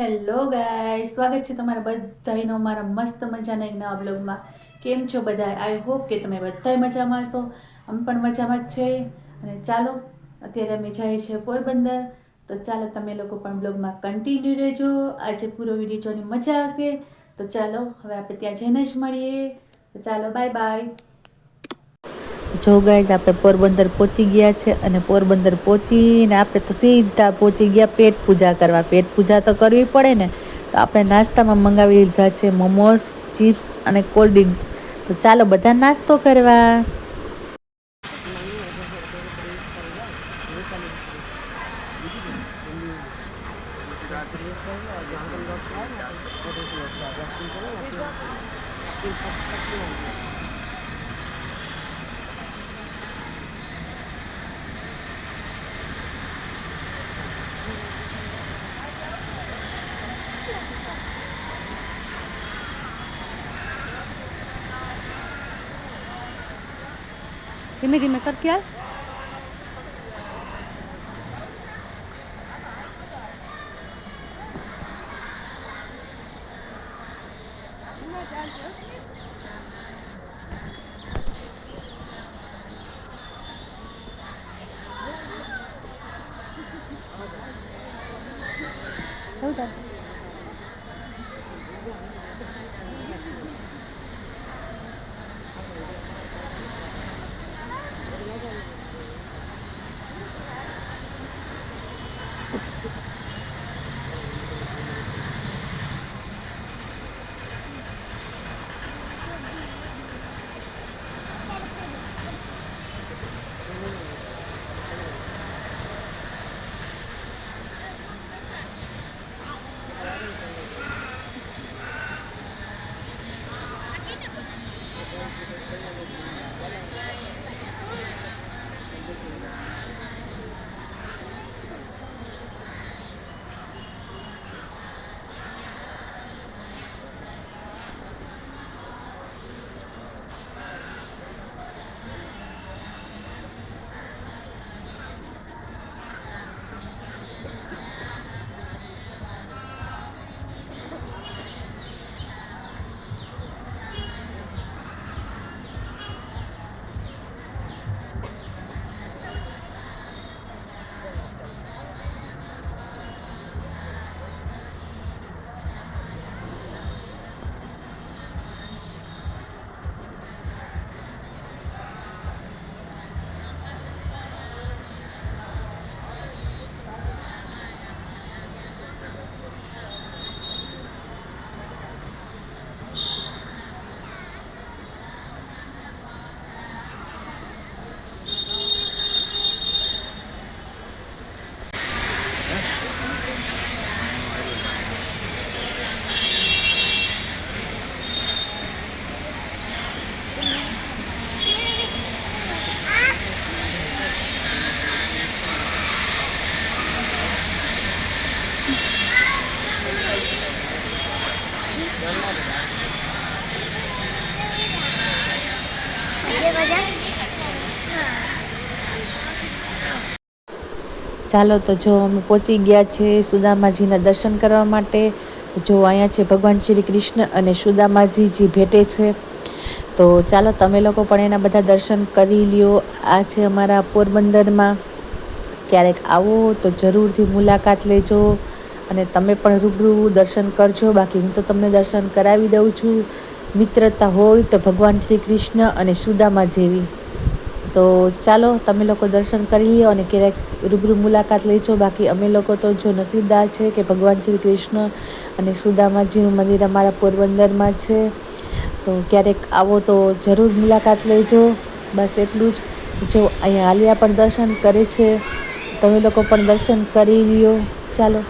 Hello ગાય, સ્વાગત છે તમારા બધાનો મારા મસ્ત મજાના એક નવા બ્લોગમાં. કેમ છો બધા? આઈ હોપ કે તમે બધા મજામાં હશો. અમે પણ મજામાં જ છે. અને ચાલો, અત્યારે અમે જઈએ છીએ પોરબંદર. તો ચાલો તમે લોકો પણ બ્લોગમાં કન્ટિન્યુ રહેજો. આજે પૂરો વિડીયો જોવાની મજા આવશે. તો ચાલો હવે આપણે ત્યાં જઈને જ મળીએ. તો ચાલો બાય બાય. જો ગાઈઝ આપણે પોરબંદર પહોંચી ગયા છે અને પોરબંદર પહોંચીને આપણે તો સીધા પહોંચી ગયા પેટ પૂજા કરવા. પેટ પૂજા તો કરવી પડે ને, તો આપણે નાસ્તામાં મંગાવી લીધા છે મોમોસ, ચિપ્સ અને કોલ્ડ ડ્રિંક્સ. તો ચાલો બધા નાસ્તો કરવા. ધીમે ધીમે સર ક્યાં ચાલો તો જો અમે પહોંચી ગયા છે સુદામાજીના દર્શન કરવા માટે. જો અહીંયા છે ભગવાન શ્રી કૃષ્ણ અને સુદામાજી જે ભેટે છે. તો ચાલો તમે લોકો પણ એના બધા દર્શન કરી લ્યો. આ છે અમારા પોરબંદરમાં. ક્યારેક આવો તો જરૂરથી મુલાકાત લેજો અને તમે પણ રૂબરૂ દર્શન કરજો. બાકી હું તો તમને દર્શન કરાવી દઉં છું. મિત્રતા હોય તો ભગવાન શ્રી કૃષ્ણ અને સુદામા જેવી. તો ચાલો તમે લોકો દર્શન કરી લો અને ક્યારેક રૂબરૂ મુલાકાત લેજો. બાકી અમે લોકો તો જો નસીબદાર છે કે ભગવાન શ્રી કૃષ્ણ અને સુદામાજીનું મંદિર અમારા પોરબંદરમાં છે. તો ક્યારેક આવો તો જરૂર મુલાકાત લેજો. બસ એટલું જ. જો અહીંયા આલિયા પણ દર્શન કરે છે, તમે લોકો પણ દર્શન કરી લ્યો. ચાલો.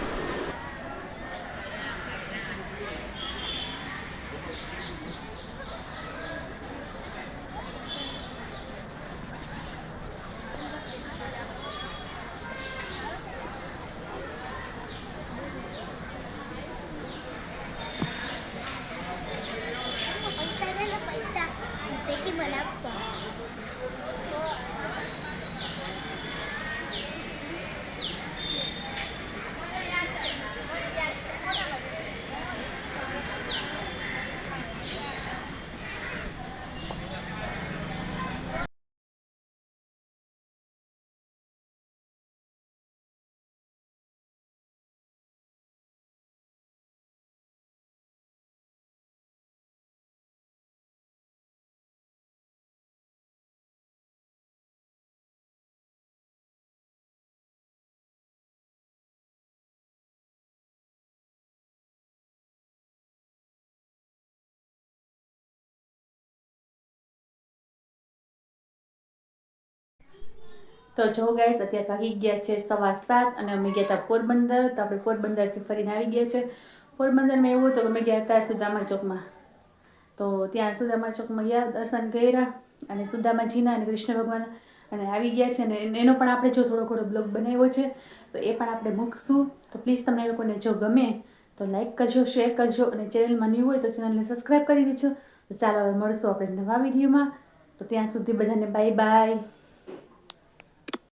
તો જો ગાઈસ અત્યારે વાગી ગયા છે 7:15 અને અમે ગયા હતા પોરબંદર. તો આપણે પોરબંદરથી ફરીને આવી ગયા છે. પોરબંદરમાં એવું હતું કે અમે ગયા હતા સુદામા ચોકમાં. તો ત્યાં સુદામા ચોકમાં ગયા, દર્શન કર્યા અને સુદામાજીના અને કૃષ્ણ ભગવાન અને આવી ગયા છે. અને એનો પણ આપણે જો થોડો ઘણો બ્લોગ બનાવ્યો છે તો એ પણ આપણે મૂકશું. તો પ્લીઝ તમને એ લોકોને જો ગમે તો લાઈક કરજો, શેર કરજો અને ચેનલમાં ન્યૂ હોય તો ચેનલને સબસ્ક્રાઈબ કરી દેજો. તો ચાલો હવે મળશું આપણે નવા વિડીયોમાં. તો ત્યાં સુધી બધાને બાય બાય.